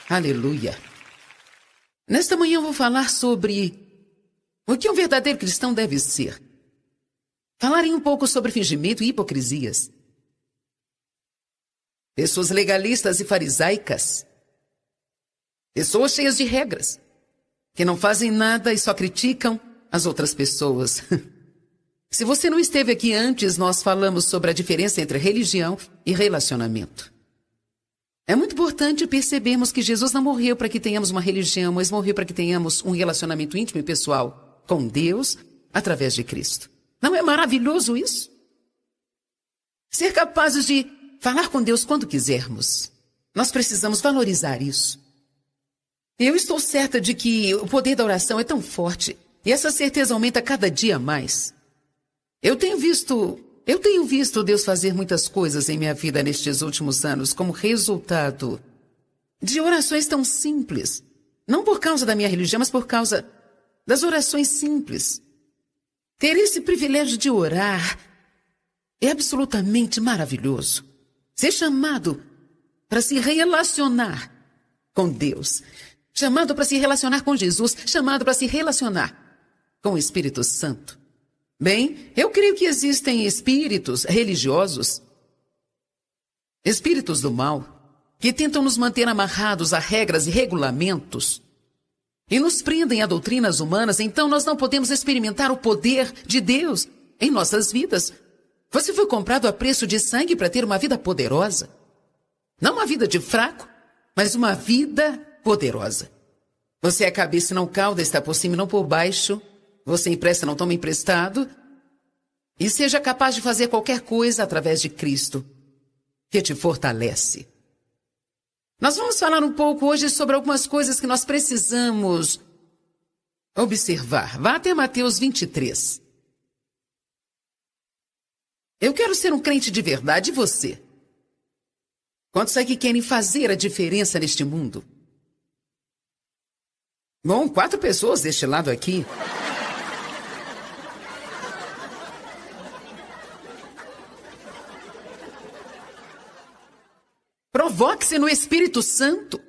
Aleluia. Nesta manhã eu vou falar sobre o que um verdadeiro cristão deve ser. Falarei um pouco sobre fingimento e hipocrisias. Pessoas legalistas e farisaicas. Pessoas cheias de regras, que não fazem nada e só criticam as outras pessoas. Se você não esteve aqui antes, nós falamos sobre a diferença entre religião e relacionamento. É muito importante percebermos que Jesus não morreu para que tenhamos uma religião, mas morreu para que tenhamos um relacionamento íntimo e pessoal com Deus através de Cristo. Não é maravilhoso isso? Ser capazes de falar com Deus quando quisermos. Nós precisamos valorizar isso. Eu estou certa de que o poder da oração é tão forte e essa certeza aumenta cada dia mais. Eu tenho visto Deus fazer muitas coisas em minha vida nestes últimos anos como resultado de orações tão simples. Não por causa da minha religião, mas por causa das orações simples. Ter esse privilégio de orar é absolutamente maravilhoso. Ser chamado para se relacionar com Deus, chamado para se relacionar com Jesus, chamado para se relacionar com o Espírito Santo. Bem, eu creio que existem espíritos religiosos, espíritos do mal, que tentam nos manter amarrados a regras e regulamentos e nos prendem a doutrinas humanas, então nós não podemos experimentar o poder de Deus em nossas vidas. Você foi comprado a preço de sangue para ter uma vida poderosa. Não uma vida de fraco, mas uma vida poderosa. Você é cabeça e não cauda, está por cima e não por baixo. Você empresta, não toma emprestado. E seja capaz de fazer qualquer coisa através de Cristo, que te fortalece. Nós vamos falar um pouco hoje sobre algumas coisas que nós precisamos observar. Vá até Mateus 23. Eu quero ser um crente de verdade, e você? Quantos aqui querem fazer a diferença neste mundo? Bom, 4 pessoas deste lado aqui. Provoque-se no Espírito Santo.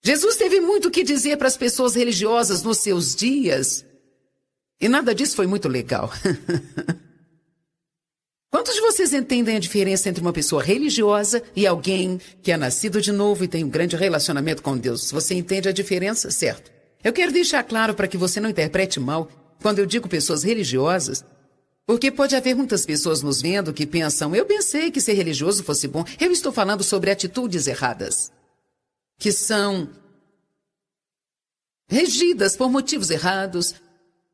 Jesus teve muito o que dizer para as pessoas religiosas nos seus dias. E nada disso foi muito legal. Quantos de vocês entendem a diferença entre uma pessoa religiosa e alguém que é nascido de novo e tem um grande relacionamento com Deus? Você entende a diferença? Certo. Eu quero deixar claro para que você não interprete mal quando eu digo pessoas religiosas, porque pode haver muitas pessoas nos vendo que pensam, eu pensei que ser religioso fosse bom. Eu estou falando sobre atitudes erradas, que são regidas por motivos errados,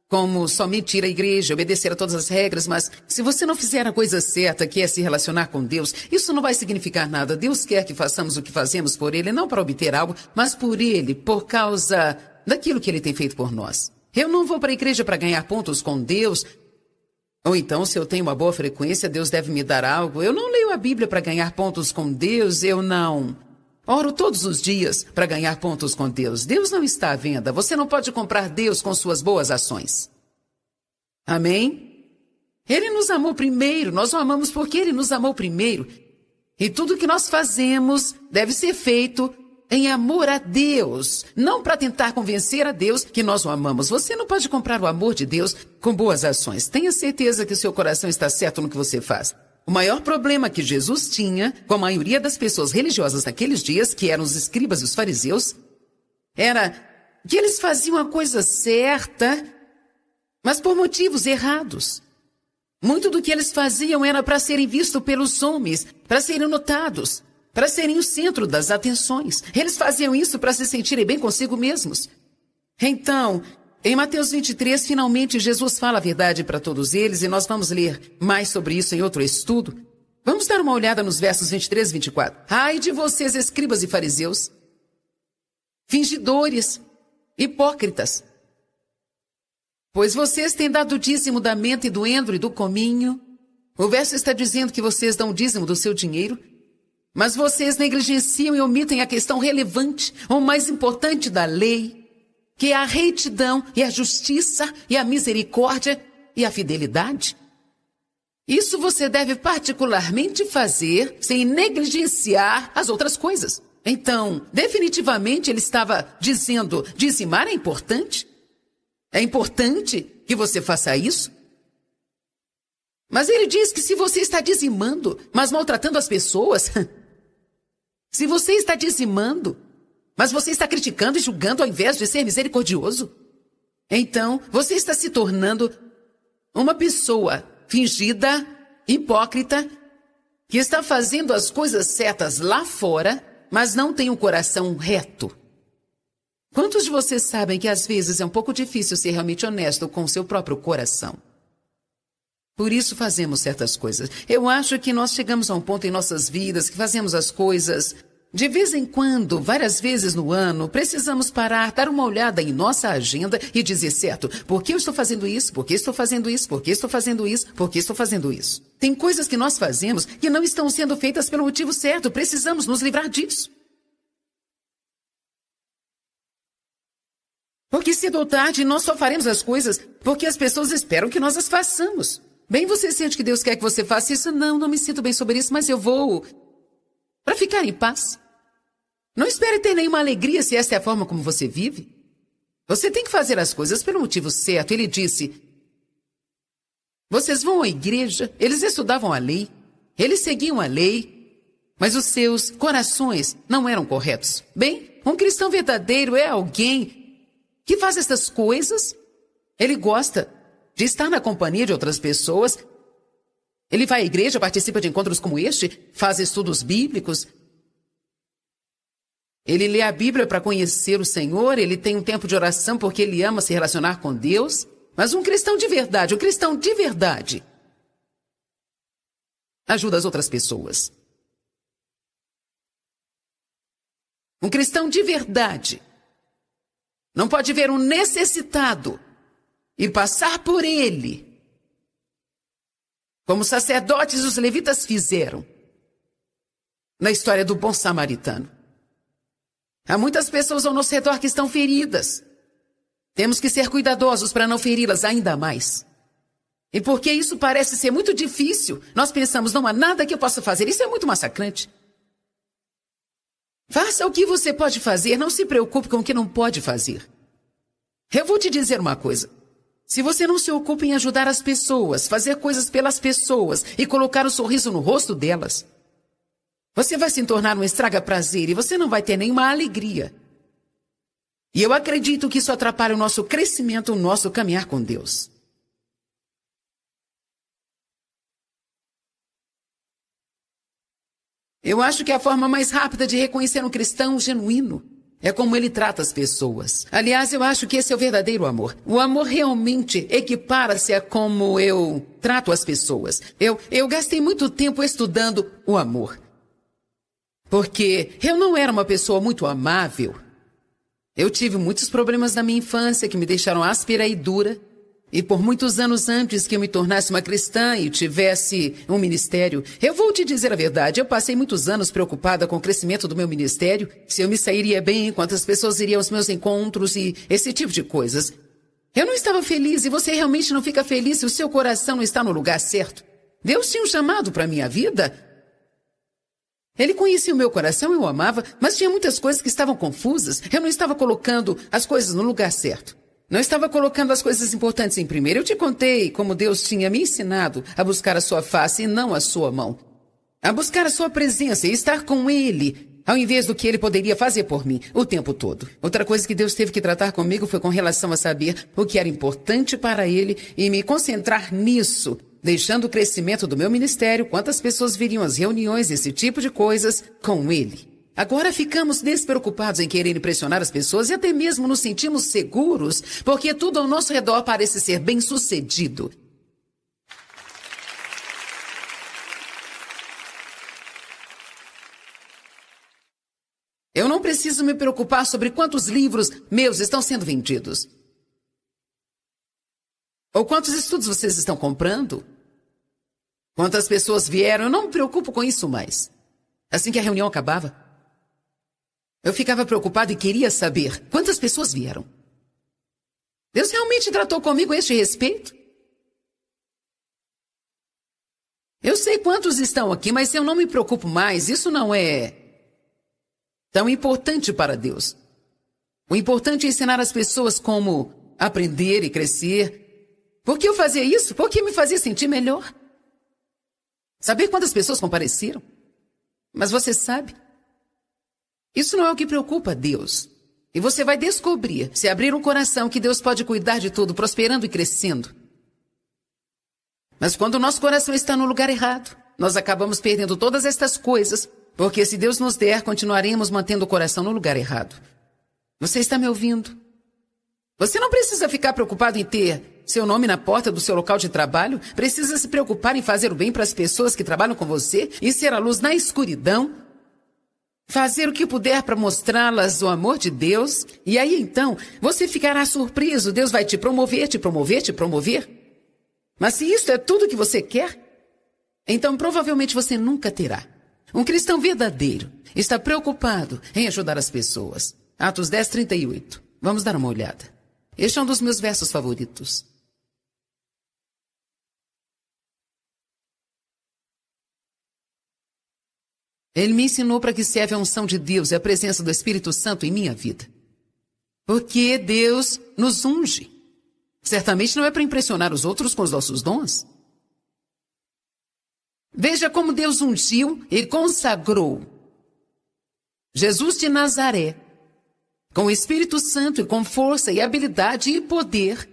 como somente ir à igreja, obedecer a todas as regras, mas se você não fizer a coisa certa, que é se relacionar com Deus, isso não vai significar nada. Deus quer que façamos o que fazemos por Ele, não para obter algo, mas por Ele, por causa daquilo que Ele tem feito por nós. Eu não vou para a igreja para ganhar pontos com Deus. Ou então, se eu tenho uma boa frequência, Deus deve me dar algo. Eu não leio a Bíblia para ganhar pontos com Deus, eu não oro todos os dias para ganhar pontos com Deus. Deus não está à venda. Você não pode comprar Deus com suas boas ações. Amém? Ele nos amou primeiro, nós o amamos porque Ele nos amou primeiro. E tudo que nós fazemos deve ser feito em amor a Deus, não para tentar convencer a Deus que nós o amamos. Você não pode comprar o amor de Deus com boas ações. Tenha certeza que o seu coração está certo no que você faz. O maior problema que Jesus tinha com a maioria das pessoas religiosas naqueles dias, que eram os escribas e os fariseus, era que eles faziam a coisa certa, mas por motivos errados. Muito do que eles faziam era para serem vistos pelos homens, para serem notados, para serem o centro das atenções. Eles faziam isso para se sentirem bem consigo mesmos. Então, em Mateus 23, finalmente Jesus fala a verdade para todos eles, e nós vamos ler mais sobre isso em outro estudo. Vamos dar uma olhada nos versos 23 e 24. Ai de vocês, escribas e fariseus, fingidores, hipócritas, pois vocês têm dado o dízimo da menta e do endro e do cominho. O verso está dizendo que vocês dão o dízimo do seu dinheiro, mas vocês negligenciam e omitem a questão relevante, ou mais importante da lei, que é a retidão e a justiça e a misericórdia e a fidelidade. Isso você deve particularmente fazer sem negligenciar as outras coisas. Então, definitivamente ele estava dizendo, dizimar é importante? É importante que você faça isso? Mas ele diz que se você está dizimando, mas maltratando as pessoas, se você está dizimando, mas você está criticando e julgando ao invés de ser misericordioso, então você está se tornando uma pessoa fingida, hipócrita, que está fazendo as coisas certas lá fora, mas não tem um coração reto. Quantos de vocês sabem que às vezes é um pouco difícil ser realmente honesto com o seu próprio coração? Por isso fazemos certas coisas. Eu acho que nós chegamos a um ponto em nossas vidas que fazemos as coisas de vez em quando, várias vezes no ano, precisamos parar, dar uma olhada em nossa agenda e dizer, certo, por que eu estou fazendo isso? Por que estou fazendo isso? Por que estou fazendo isso? Por que estou fazendo isso? Tem coisas que nós fazemos que não estão sendo feitas pelo motivo certo. Precisamos nos livrar disso. Porque cedo ou tarde nós só faremos as coisas porque as pessoas esperam que nós as façamos. Bem, você sente que Deus quer que você faça isso? Não me sinto bem sobre isso, mas eu vou para ficar em paz. Não espere ter nenhuma alegria se essa é a forma como você vive. Você tem que fazer as coisas pelo motivo certo. Ele disse, vocês vão à igreja, eles estudavam a lei, eles seguiam a lei, mas os seus corações não eram corretos. Bem, um cristão verdadeiro é alguém que faz essas coisas. Ele gosta de estar na companhia de outras pessoas. Ele vai à igreja, participa de encontros como este, faz estudos bíblicos. Ele lê a Bíblia para conhecer o Senhor, ele tem um tempo de oração porque ele ama se relacionar com Deus. Mas um cristão de verdade, ajuda as outras pessoas. Um cristão de verdade não pode ver um necessitado e passar por ele, como os sacerdotes e os levitas fizeram na história do bom samaritano. Há muitas pessoas ao nosso redor que estão feridas. Temos que ser cuidadosos para não feri-las ainda mais. E porque isso parece ser muito difícil, nós pensamos, não há nada que eu possa fazer. Isso é muito massacrante. Faça o que você pode fazer, não se preocupe com o que não pode fazer. Eu vou te dizer uma coisa. Se você não se ocupa em ajudar as pessoas, fazer coisas pelas pessoas e colocar um sorriso no rosto delas, você vai se tornar um estraga-prazer e você não vai ter nenhuma alegria. E eu acredito que isso atrapalha o nosso crescimento, o nosso caminhar com Deus. Eu acho que a forma mais rápida de reconhecer um cristão genuíno é como ele trata as pessoas. Aliás, eu acho que esse é o verdadeiro amor. O amor realmente equipara-se a como eu trato as pessoas. Eu gastei muito tempo estudando o amor. Porque eu não era uma pessoa muito amável. Eu tive muitos problemas na minha infância que me deixaram áspera e dura. E por muitos anos antes que eu me tornasse uma cristã e tivesse um ministério, eu vou te dizer a verdade, eu passei muitos anos preocupada com o crescimento do meu ministério, se eu me sairia bem, quantas pessoas iriam aos meus encontros e esse tipo de coisas. Eu não estava feliz e você realmente não fica feliz se o seu coração não está no lugar certo. Deus tinha um chamado para a minha vida. Ele conhecia o meu coração, eu o amava, mas tinha muitas coisas que estavam confusas. Eu não estava colocando as coisas no lugar certo. Não estava colocando as coisas importantes em primeiro. Eu te contei como Deus tinha me ensinado a buscar a sua face e não a sua mão. A buscar a sua presença e estar com Ele, ao invés do que Ele poderia fazer por mim o tempo todo. Outra coisa que Deus teve que tratar comigo foi com relação a saber o que era importante para Ele e me concentrar nisso, deixando o crescimento do meu ministério, quantas pessoas viriam às reuniões, esse tipo de coisas, com Ele. Agora ficamos despreocupados em querer impressionar as pessoas e até mesmo nos sentimos seguros, porque tudo ao nosso redor parece ser bem-sucedido. Eu não preciso me preocupar sobre quantos livros meus estão sendo vendidos. Ou quantos estudos vocês estão comprando? Quantas pessoas vieram? Eu não me preocupo com isso mais. Assim que a reunião acabava, eu ficava preocupado e queria saber quantas pessoas vieram. Deus realmente tratou comigo a este respeito? Eu sei quantos estão aqui, mas eu não me preocupo mais. Isso não é tão importante para Deus. O importante é ensinar as pessoas como aprender e crescer. Por que eu fazia isso? Porque me fazia sentir melhor. Saber quantas pessoas compareceram. Mas você sabe, isso não é o que preocupa a Deus. E você vai descobrir, se abrir um coração, que Deus pode cuidar de tudo, prosperando e crescendo. Mas quando o nosso coração está no lugar errado, nós acabamos perdendo todas estas coisas, porque se Deus nos der, continuaremos mantendo o coração no lugar errado. Você está me ouvindo? Você não precisa ficar preocupado em ter seu nome na porta do seu local de trabalho. Precisa se preocupar em fazer o bem para as pessoas que trabalham com você e ser a luz na escuridão. Fazer o que puder para mostrá-las o amor de Deus. E aí então, você ficará surpreso. Deus vai te promover, te promover, te promover. Mas se isso é tudo que você quer, então provavelmente você nunca terá. Um cristão verdadeiro está preocupado em ajudar as pessoas. Atos 10, 38. Vamos dar uma olhada. Este é um dos meus versos favoritos. Ele me ensinou para que serve a unção de Deus e a presença do Espírito Santo em minha vida. Porque Deus nos unge. Certamente não é para impressionar os outros com os nossos dons. Veja como Deus ungiu e consagrou Jesus de Nazaré, com o Espírito Santo e com força e habilidade e poder,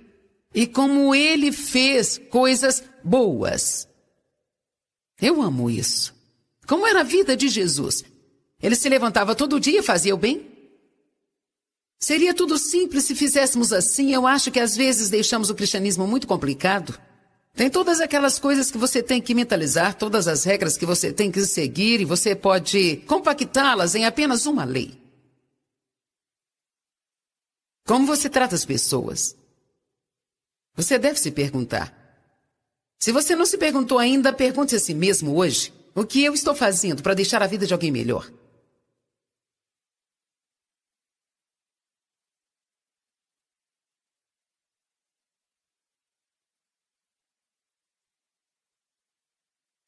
e como ele fez coisas boas. Eu amo isso. Como era a vida de Jesus? Ele se levantava todo dia e fazia o bem? Seria tudo simples se fizéssemos assim. Eu acho que às vezes deixamos o cristianismo muito complicado. Tem todas aquelas coisas que você tem que mentalizar, todas as regras que você tem que seguir, e você pode compactá-las em apenas uma lei. Como você trata as pessoas? Você deve se perguntar. Se você não se perguntou ainda, pergunte a si mesmo hoje: o que eu estou fazendo para deixar a vida de alguém melhor?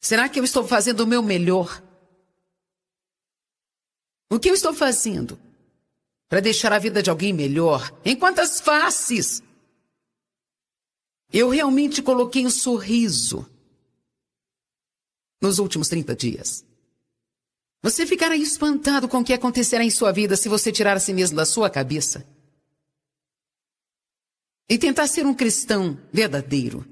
Será que eu estou fazendo o meu melhor? O que eu estou fazendo para deixar a vida de alguém melhor? Em quantas faces eu realmente coloquei um sorriso nos últimos 30 dias? Você ficará espantado com o que acontecerá em sua vida se você tirar a si mesmo da sua cabeça e tentar ser um cristão verdadeiro,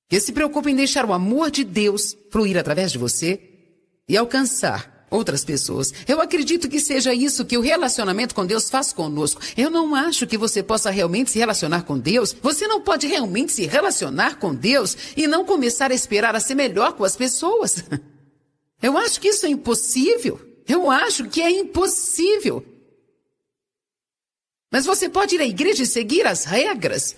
que se preocupa em deixar o amor de Deus fluir através de você e alcançar outras pessoas. Eu acredito que seja isso que o relacionamento com Deus faz conosco. Eu não acho que você possa realmente se relacionar com Deus. Você não pode realmente se relacionar com Deus e não começar a esperar a ser melhor com as pessoas. Eu acho que isso é impossível. Eu acho que é impossível. Mas você pode ir à igreja e seguir as regras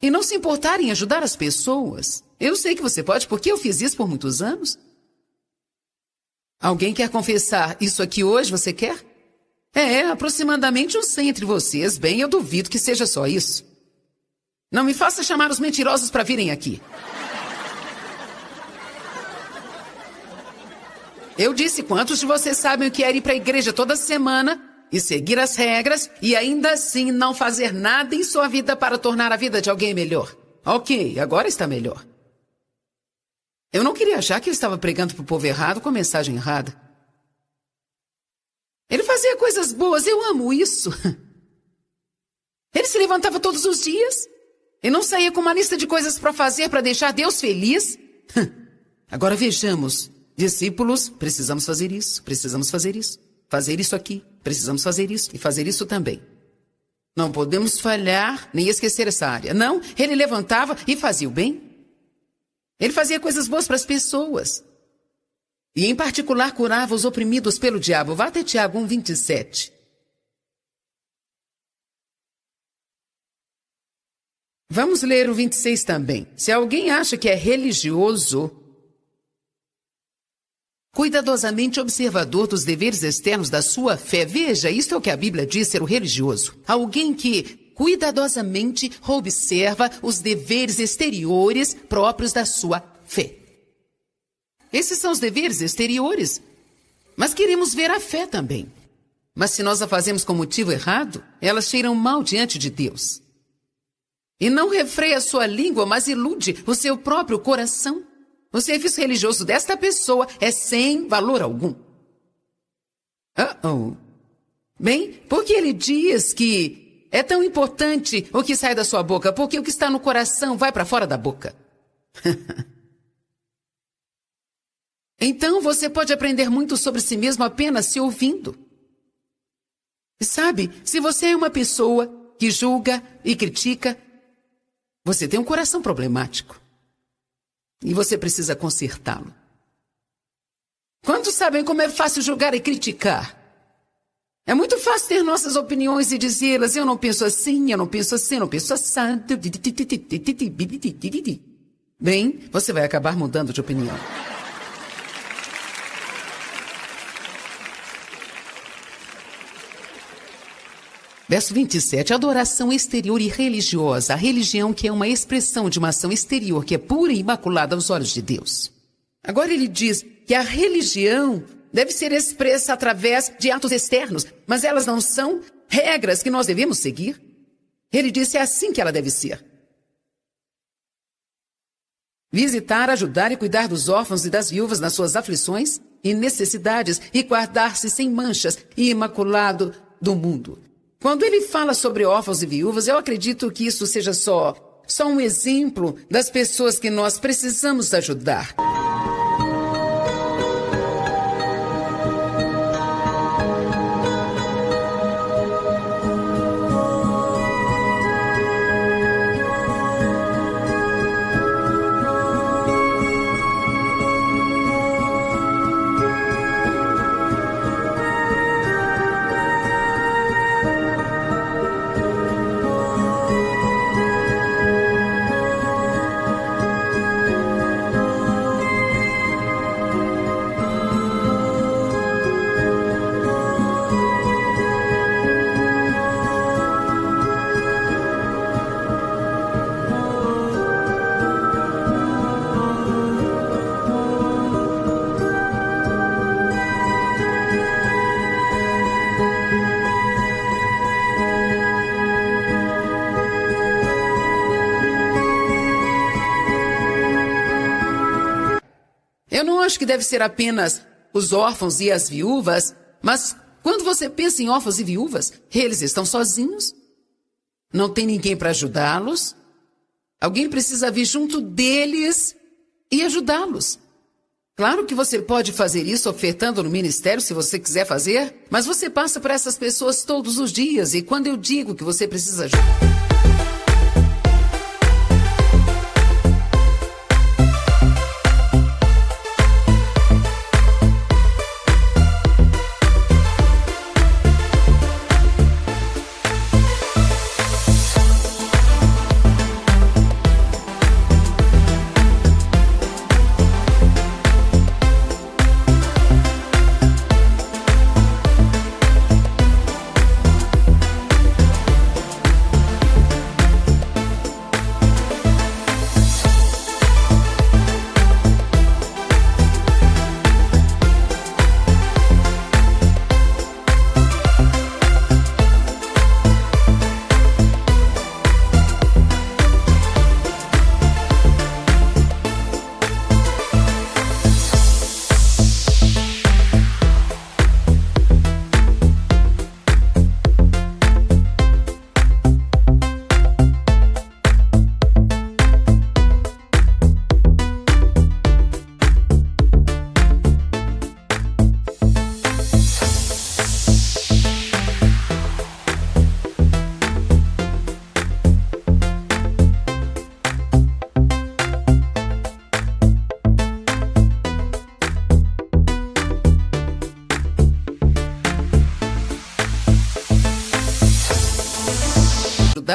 e não se importar em ajudar as pessoas. Eu sei que você pode, porque eu fiz isso por muitos anos. Alguém quer confessar isso aqui hoje? Você quer? Aproximadamente uns 100 entre vocês. Bem, eu duvido que seja só isso. Não me faça chamar os mentirosos para virem aqui. Eu disse, quantos de vocês sabem o que é ir para a igreja toda semana e seguir as regras e ainda assim não fazer nada em sua vida para tornar a vida de alguém melhor? Ok, agora está melhor. Eu não queria achar que eu estava pregando para o povo errado com a mensagem errada. Ele fazia coisas boas, eu amo isso. Ele se levantava todos os dias e não saía com uma lista de coisas para fazer para deixar Deus feliz. Agora vejamos, discípulos, precisamos fazer isso, fazer isso aqui, precisamos fazer isso e fazer isso também. Não podemos falhar nem esquecer essa área. Não, ele levantava e fazia o bem. Ele fazia coisas boas para as pessoas. E, em particular, curava os oprimidos pelo diabo. Vá até Tiago 1, 27. Vamos ler o 26 também. Se alguém acha que é religioso, cuidadosamente observador dos deveres externos da sua fé. Veja, isto é o que a Bíblia diz ser o religioso. Alguém que cuidadosamente observa os deveres exteriores próprios da sua fé. Esses são os deveres exteriores. Mas queremos ver a fé também. Mas se nós a fazemos com motivo errado, elas cheiram mal diante de Deus. E não refreia sua língua, mas ilude o seu próprio coração. O serviço religioso desta pessoa é sem valor algum. Bem, porque ele diz que é tão importante o que sai da sua boca, porque o que está no coração vai para fora da boca. Então você pode aprender muito sobre si mesmo apenas se ouvindo. E sabe, se você é uma pessoa que julga e critica, você tem um coração problemático. E você precisa consertá-lo. Quantos sabem como é fácil julgar e criticar? É muito fácil ter nossas opiniões e dizê-las. Eu não penso assim, eu não penso assim, eu não penso assado. Bem, você vai acabar mudando de opinião. Verso 27, adoração exterior e religiosa. A religião que é uma expressão de uma ação exterior que é pura e imaculada aos olhos de Deus. Agora ele diz que a religião deve ser expressa através de atos externos, mas elas não são regras que nós devemos seguir. Ele disse, é assim que ela deve ser. Visitar, ajudar e cuidar dos órfãos e das viúvas nas suas aflições e necessidades e guardar-se sem manchas e imaculado do mundo. Quando ele fala sobre órfãos e viúvas, eu acredito que isso seja só um exemplo das pessoas que nós precisamos ajudar. Eu não acho que deve ser apenas os órfãos e as viúvas, mas quando você pensa em órfãos e viúvas, eles estão sozinhos, não tem ninguém para ajudá-los, alguém precisa vir junto deles e ajudá-los. Claro que você pode fazer isso ofertando no ministério se você quiser fazer, mas você passa por essas pessoas todos os dias e quando eu digo que você precisa ajudar...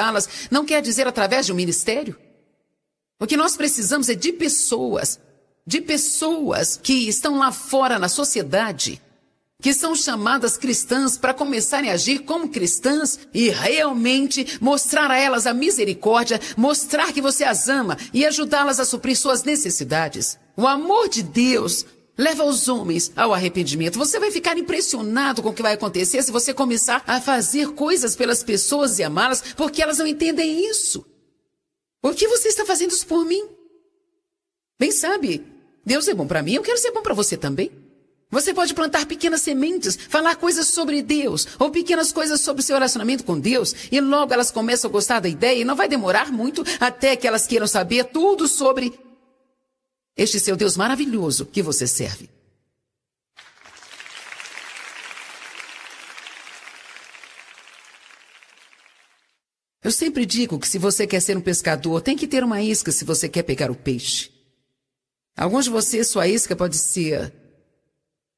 ajudá-las, não quer dizer através de um ministério. O que nós precisamos é de pessoas que estão lá fora na sociedade que são chamadas cristãs para começarem a agir como cristãs e realmente mostrar a elas a misericórdia, mostrar que você as ama e ajudá-las a suprir suas necessidades. O amor de Deus leva os homens ao arrependimento. Você vai ficar impressionado com o que vai acontecer se você começar a fazer coisas pelas pessoas e amá-las, porque elas não entendem isso. Por que você está fazendo isso por mim? Bem sabe, Deus é bom para mim, eu quero ser bom para você também. Você pode plantar pequenas sementes, falar coisas sobre Deus, ou pequenas coisas sobre o seu relacionamento com Deus, e logo elas começam a gostar da ideia, e não vai demorar muito até que elas queiram saber tudo sobre este seu Deus maravilhoso que você serve. Eu sempre digo que se você quer ser um pescador, tem que ter uma isca se você quer pegar o peixe. Alguns de vocês, sua isca pode ser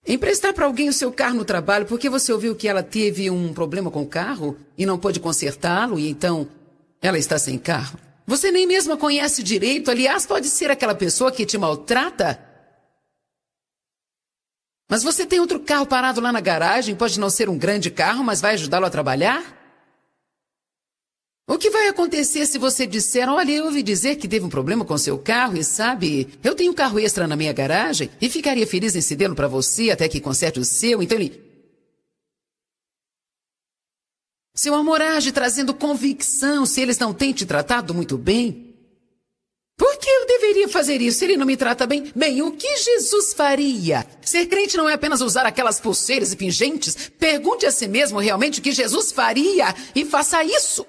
emprestar para alguém o seu carro no trabalho porque você ouviu que ela teve um problema com o carro e não pôde consertá-lo e então ela está sem carro. Você nem mesmo a conhece direito, aliás, pode ser aquela pessoa que te maltrata. Mas você tem outro carro parado lá na garagem, pode não ser um grande carro, mas vai ajudá-lo a trabalhar? O que vai acontecer se você disser, olha, eu ouvi dizer que teve um problema com seu carro e sabe, eu tenho um carro extra na minha garagem e ficaria feliz em cedê-lo para você até que conserte o seu. Então ele... Seu amor age trazendo convicção se eles não têm te tratado muito bem. Por que eu deveria fazer isso se ele não me trata bem? Bem, o que Jesus faria? Ser crente não é apenas usar aquelas pulseiras e pingentes. Pergunte a si mesmo realmente o que Jesus faria e faça isso.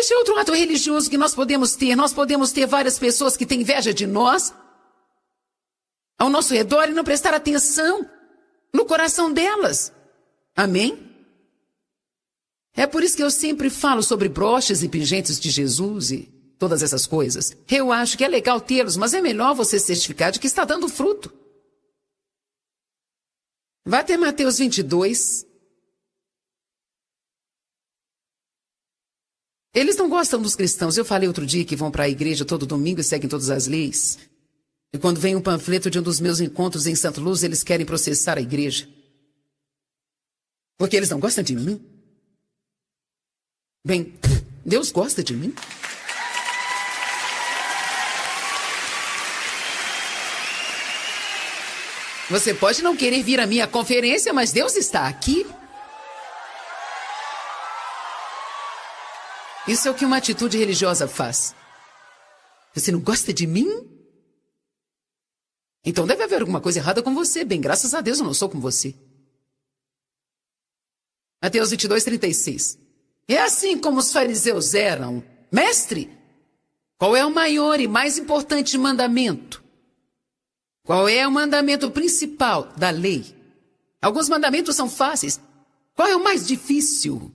Este é outro ato religioso que nós podemos ter. Nós podemos ter várias pessoas que têm inveja de nós ao nosso redor e não prestar atenção no coração delas. Amém? É por isso que eu sempre falo sobre broches e pingentes de Jesus e todas essas coisas. Eu acho que é legal tê-los, mas é melhor você certificar de que está dando fruto. Vá até Mateus 22. Eles não gostam dos cristãos. Eu falei outro dia que vão para a igreja todo domingo e seguem todas as leis. E quando vem um panfleto de um dos meus encontros em Santa Luz, eles querem processar a igreja. Porque eles não gostam de mim. Bem, Deus gosta de mim. Você pode não querer vir à minha conferência, mas Deus está aqui. Isso é o que uma atitude religiosa faz. Você não gosta de mim? Então deve haver alguma coisa errada com você. Bem, graças a Deus eu não sou com você. Mateus 22:36. É assim como os fariseus eram. Mestre, qual é o maior e mais importante mandamento? Qual é o mandamento principal da lei? Alguns mandamentos são fáceis. Qual é o mais difícil?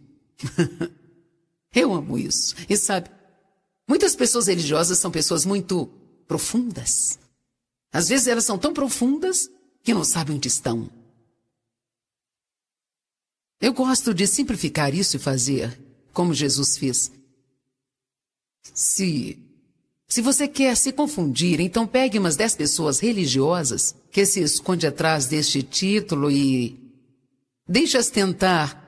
Eu amo isso. E sabe, muitas pessoas religiosas são pessoas muito profundas. Às vezes elas são tão profundas que não sabem onde estão. Eu gosto de simplificar isso e fazer como Jesus fez. Se você quer se confundir, então pegue umas 10 pessoas religiosas que se escondem atrás deste título e deixe-as tentar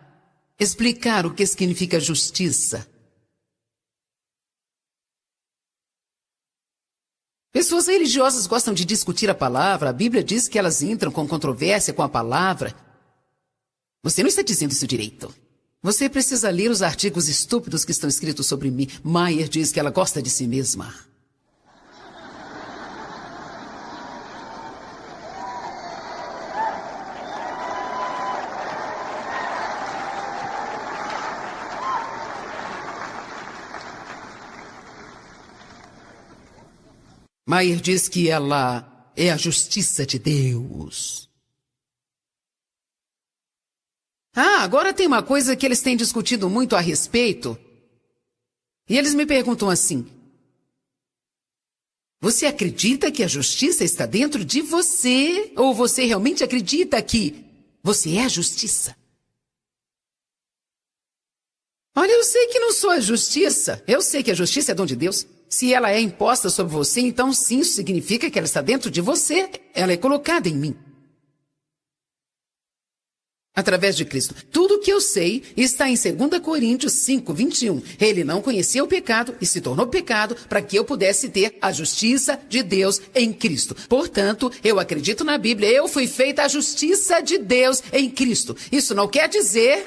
explicar o que significa justiça. Pessoas religiosas gostam de discutir a palavra. A Bíblia diz que elas entram com controvérsia com a palavra. Você não está dizendo isso direito. Você precisa ler os artigos estúpidos que estão escritos sobre mim. Maier diz que ela gosta de si mesma. Maier diz que ela é a justiça de Deus. Agora tem uma coisa que eles têm discutido muito a respeito. E eles me perguntam assim: você acredita que a justiça está dentro de você? Ou você realmente acredita que você é a justiça? Olha, eu sei que não sou a justiça. Eu sei que a justiça é dom de Deus. Se ela é imposta sobre você, então sim, isso significa que ela está dentro de você. Ela é colocada em mim. Através de Cristo. Tudo o que eu sei está em 2 Coríntios 5:21. Ele não conhecia o pecado e se tornou pecado para que eu pudesse ter a justiça de Deus em Cristo. Portanto, eu acredito na Bíblia. Eu fui feita a justiça de Deus em Cristo. Isso não quer dizer...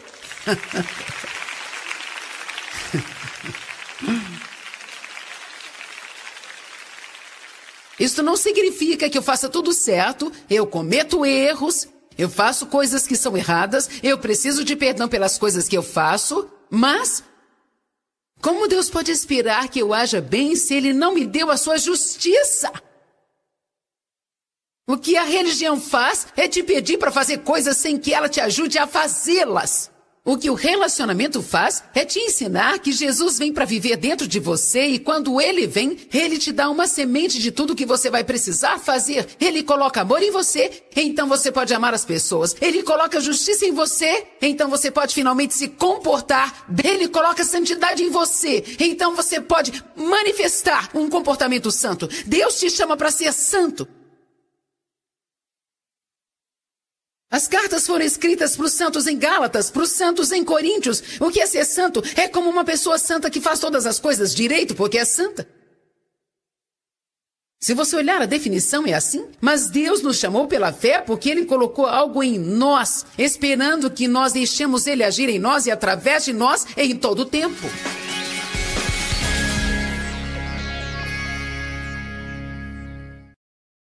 Isso não significa que eu faça tudo certo. Eu cometo erros. Eu faço coisas que são erradas. Eu preciso de perdão pelas coisas que eu faço. Mas, como Deus pode esperar que eu haja bem se Ele não me deu a sua justiça? O que a religião faz é te pedir para fazer coisas sem que ela te ajude a fazê-las. O que o relacionamento faz é te ensinar que Jesus vem para viver dentro de você e quando Ele vem, Ele te dá uma semente de tudo que você vai precisar fazer. Ele coloca amor em você, então você pode amar as pessoas. Ele coloca justiça em você, então você pode finalmente se comportar. Ele coloca santidade em você, então você pode manifestar um comportamento santo. Deus te chama para ser santo. As cartas foram escritas para os santos em Gálatas, para os santos em Coríntios. O que é ser santo? É como uma pessoa santa que faz todas as coisas direito porque é santa. Se você olhar a definição é assim. Mas Deus nos chamou pela fé porque Ele colocou algo em nós, esperando que nós deixemos Ele agir em nós e através de nós em todo o tempo.